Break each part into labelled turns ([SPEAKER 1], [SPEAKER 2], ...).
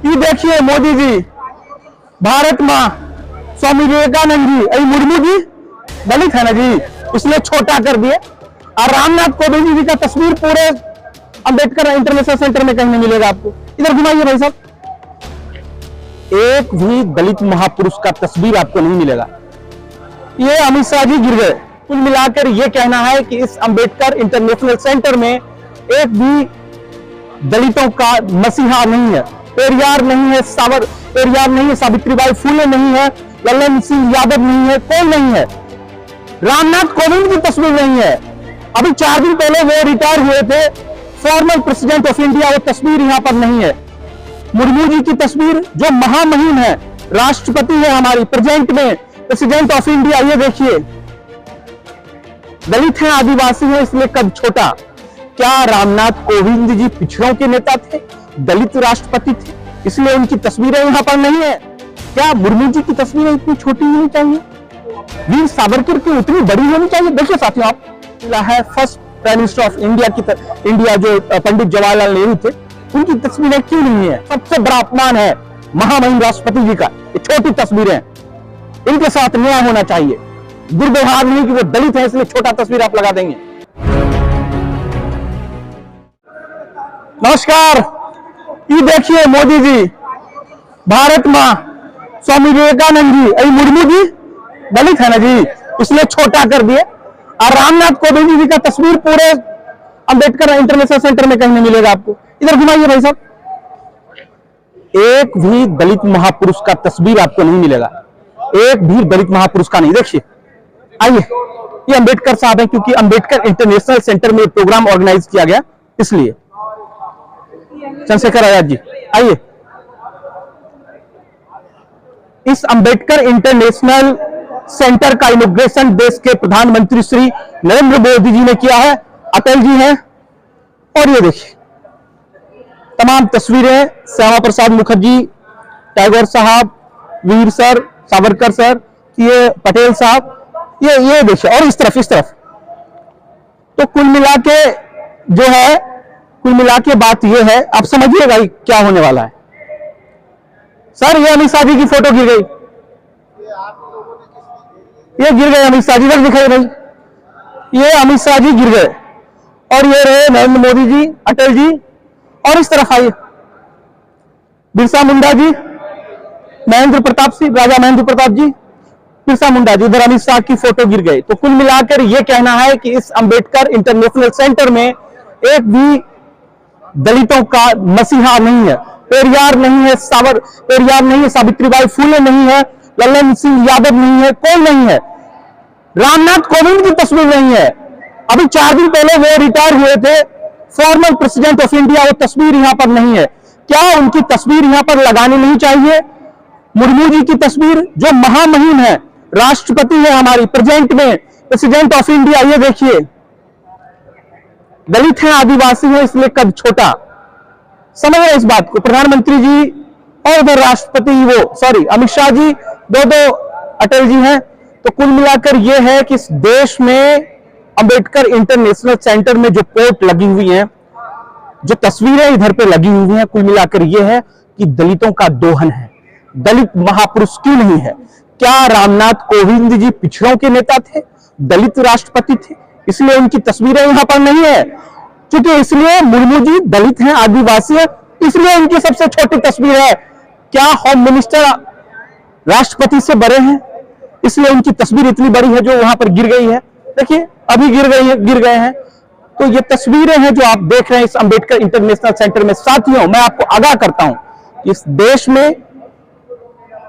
[SPEAKER 1] ये देखिए मोदी जी, भारत माँ, स्वामी विवेकानंद जी, अई मुर्मू जी दलित है ना जी, इसलिए छोटा कर दिए। और रामनाथ कोविंद जी का तस्वीर पूरे अंबेडकर इंटरनेशनल सेंटर में कहीं नहीं मिलेगा आपको। इधर घुमाइए भाई साहब, एक भी दलित महापुरुष का तस्वीर आपको नहीं मिलेगा। ये अमित शाह जी गिर गए। कुल मिलाकर ये कहना है कि इस अंबेडकर इंटरनेशनल सेंटर में एक भी दलितों का मसीहा नहीं है, पेरियार नहीं है, पेरियार नहीं है, सावित्रीबाई फुले नहीं है, लल्लन सिंह यादव नहीं है, कोई नहीं है। रामनाथ कोविंद की तस्वीर नहीं है। अभी 4 दिन पहले वो रिटायर हुए थे, फॉर्मर प्रेसिडेंट ऑफ इंडिया, वो तस्वीर यहां पर नहीं है। मुर्मू जी की तस्वीर, जो महामहिम है, राष्ट्रपति है हमारी, प्रेजेंट में प्रेसिडेंट ऑफ इंडिया, ये देखिए। दलित हैं, आदिवासी हैं, इसलिए कद छोटा। क्या रामनाथ कोविंद जी पिछड़ों के नेता थे, दलित राष्ट्रपति थे, इसलिए उनकी तस्वीरें यहां पर नहीं है? क्या मुर्मू जी की तस्वीरें इतनी छोटी होनी चाहिए? वीर सावरकर की उतनी बड़ी होनी चाहिए? देखिए साथियों, आप है first prime minister of India की इंडिया जो पंडित जवाहरलाल नेहरू थे, उनकी तस्वीरें क्यों नहीं है? सबसे बड़ा अपमान है महामहिम राष्ट्रपति जी का, ये छोटी तस्वीरें, इनके साथ न्याय होना चाहिए। दुर्व्यवहार नहीं कि वो दलित है इसलिए छोटा तस्वीर आप लगा देंगे। नमस्कार, ये देखिए मोदी जी, भारत माँ, स्वामी विवेकानंद जी, अई मुर्मू जी दलित है ना जी, इसलिए छोटा कर दिए। और रामनाथ कोविंद जी का तस्वीर पूरे अंबेडकर इंटरनेशनल सेंटर में कहीं नहीं मिलेगा आपको। इधर घुमाइए भाई साहब, एक भी दलित महापुरुष का तस्वीर आपको नहीं मिलेगा, एक भी दलित महापुरुष का नहीं। देखिए, आइए, ये अंबेडकर साहब है, क्योंकि अंबेडकर इंटरनेशनल सेंटर में प्रोग्राम ऑर्गेनाइज किया गया, इसलिए। चंद्रशेखर आजाद जी, आइए। इस अंबेडकर इंटरनेशनल सेंटर का इनॉग्रेशन देश के प्रधानमंत्री श्री नरेंद्र मोदी जी ने किया है, अटल जी हैं, और ये देखिए तमाम तस्वीरें, श्यामा प्रसाद मुखर्जी, टैगोर साहब, वीर सर, सावरकर सर, ये पटेल साहब, ये देखिए, और इस तरफ। तो कुल मिला के बात ये है, आप समझिएगा क्या होने वाला है। सर, ये अमित शाह जी की फोटो गिर गई, ये गिर गए अमित शाह जी, तक दिखाई भाई, ये अमित शाह जी गिर गए, और ये रहे नरेंद्र मोदी जी, अटल जी, और इस तरफ आइए, बिरसा मुंडा जी, महेंद्र प्रताप सिंह, राजा महेंद्र प्रताप जी, बिरसा मुंडा जी, उधर अमित शाह की फोटो गिर गई। तो कुल मिलाकर यह कहना है कि इस अंबेडकर इंटरनेशनल सेंटर में एक भी दलितों का मसीहा नहीं है, पेरियार नहीं है, पेरियार नहीं है, सावित्रीबाई फुले नहीं है, लल्लन सिंह यादव नहीं है, कोई नहीं है। रामनाथ कोविंद की तस्वीर नहीं है। अभी 4 दिन पहले वो रिटायर हुए थे, फॉर्मर प्रेसिडेंट ऑफ इंडिया, वो तस्वीर यहां पर नहीं है। क्या उनकी तस्वीर यहां पर लगानी नहीं चाहिए? मुर्मू जी की तस्वीर, जो महामहिम है, राष्ट्रपति है हमारी, प्रेजेंट में प्रेसिडेंट ऑफ इंडिया, ये देखिए। दलित हैं, आदिवासी हैं, इसलिए कद छोटा। समझ रहे इस बात को? प्रधानमंत्री जी और उधर राष्ट्रपति, अमित शाह जी, दो अटल जी हैं। तो कुल मिलाकर यह है कि इस देश में अंबेडकर इंटरनेशनल सेंटर में जो पोर्ट लगी हुई हैं, जो तस्वीरें इधर पे लगी हुई हैं, कुल मिलाकर यह है कि दलितों का दोहन है। दलित महापुरुष क्यों नहीं है? क्या रामनाथ कोविंद जी पिछड़ों के नेता थे, दलित राष्ट्रपति थे, इसलिए उनकी तस्वीरें यहां पर नहीं है? क्योंकि इसलिए मुर्मू जी दलित हैं, आदिवासी हैं, इसलिए उनकी सबसे छोटी तस्वीर है। क्या होम मिनिस्टर राष्ट्रपति से बड़े हैं, इसलिए उनकी तस्वीर इतनी बड़ी है जो वहां पर गिर गई है? देखिए, अभी गिर गए हैं। तो ये तस्वीरें हैं जो आप देख रहे हैं इस अंबेडकर इंटरनेशनल सेंटर में। साथियों, मैं आपको आगाह करता हूं, इस देश में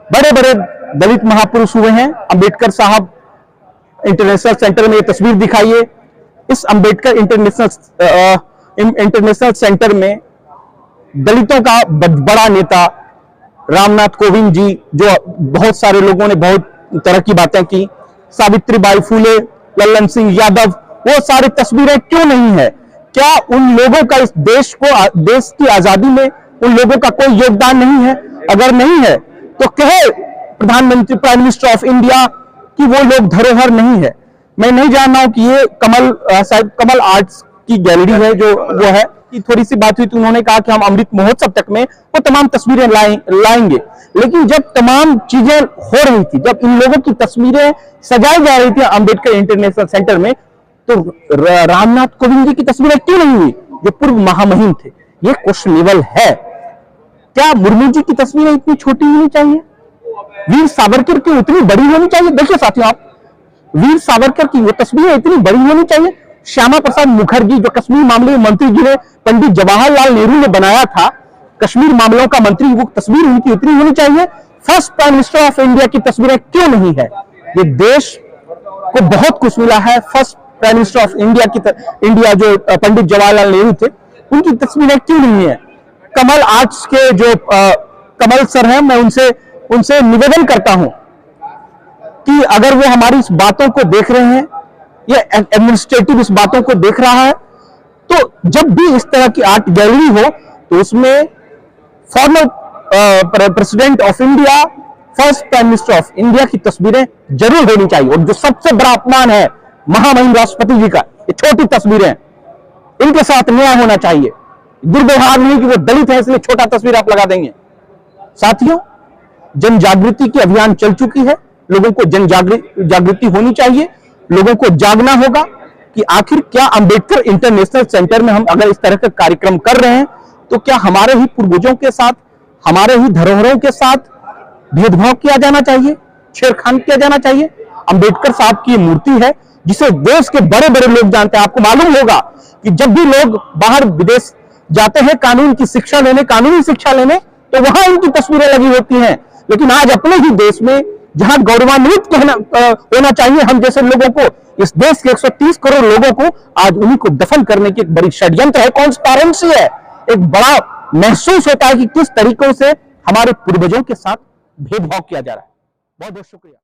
[SPEAKER 1] बड़े बड़े दलित महापुरुष हुए हैं। अंबेडकर साहब इंटरनेशनल सेंटर में ये तस्वीर दिखाइए। इस अंबेडकर इंटरनेशनल सेंटर में दलितों का बड़ा नेता रामनाथ कोविंद जी, जो बहुत सारे लोगों ने बहुत तरह की बातें की, सावित्रीबाई फुले, लल्लन सिंह यादव, वो सारी तस्वीरें क्यों नहीं है? क्या उन लोगों का इस देश की आजादी में उन लोगों का कोई योगदान नहीं है? अगर नहीं है तो कहे प्रधानमंत्री, प्राइम मिनिस्टर ऑफ इंडिया, कि वो लोग धरोहर नहीं है। मैं नहीं जान रहा हूं कि ये कमल आर्ट्स की गैलरी है जो वो है, की थोड़ी सी बात हुई तो उन्होंने कहा कि हम अमृत महोत्सव तक में वो तमाम तस्वीरें लाएंगे। लेकिन जब तमाम चीजें हो रही थी, जब इन लोगों की तस्वीरें सजाई जा रही थी अंबेडकर इंटरनेशनल सेंटर में, तो रामनाथ कोविंद जी की तस्वीरें क्यों नहीं हुई, जो पूर्व महामहिम थे? ये क्वेश्चनेबल है। क्या मुर्मू जी की तस्वीरें इतनी छोटी होनी चाहिए? वीर सावरकर की उतनी बड़ी होनी चाहिए? देखिए साथियों, आप वीर सावरकर की वो तस्वीरें इतनी बड़ी होनी चाहिए? श्यामा प्रसाद मुखर्जी, जो कश्मीर मामले में मंत्री जिन्हें पंडित जवाहरलाल नेहरू ने बनाया था, कश्मीर मामलों का मंत्री, वो तस्वीर उनकी उतनी होनी चाहिए? First prime minister of India की तस्वीरें क्यों नहीं है? ये देश को बहुत कुछ मिला है। First prime minister of India जो पंडित जवाहरलाल नेहरू थे, उनकी तस्वीरें क्यों नहीं है? कमल आर्ट्स के जो कमल सर हैं, मैं उनसे निवेदन करता हूं कि अगर वो हमारी इस बातों को देख रहे हैं, ये एडमिनिस्ट्रेटिव इस बातों को देख रहा है, तो जब भी इस तरह की आर्ट गैलरी हो तो उसमें former president of India, first prime minister of India की तस्वीरें जरूर होनी चाहिए। और जो सबसे बड़ा अपमान है महामहिम राष्ट्रपति जी का, ये छोटी तस्वीरें, इनके साथ न्याय होना चाहिए। दुर्व्यवहार नहीं कि वो दलित है इसलिए छोटा तस्वीर आप लगा देंगे। साथियों, जन जागृति की अभियान चल चुकी है, लोगों को जन जागृति होनी चाहिए, लोगों को जागना होगा कि आखिर क्या अंबेडकर इंटरनेशनल सेंटर में हम अगर इस तरह का कार्यक्रम कर रहे हैं तो क्या हमारे ही पूर्वजों के साथ, हमारे ही धरोहरों के साथ भेदभाव किया जाना चाहिए, छेड़खानी किया जाना चाहिए? अंबेडकर साहब की मूर्ति है जिसे देश के बड़े बड़े लोग जानते हैं। आपको मालूम होगा कि जब भी लोग बाहर विदेश जाते हैं कानून की शिक्षा लेने, कानूनी शिक्षा लेने, तो वहां इनकी तस्वीरें लगी होती हैं। लेकिन आज अपने ही देश में जहां गौरवान्वित होना चाहिए हम जैसे लोगों को, इस देश के 130 करोड़ लोगों को, आज उन्हीं को दफन करने की एक बड़ी षड्यंत्र है, कॉन्स्पायरेंसी है। एक बड़ा महसूस होता है कि किस तरीकों से हमारे पूर्वजों के साथ भेदभाव किया जा रहा है। बहुत बहुत शुक्रिया।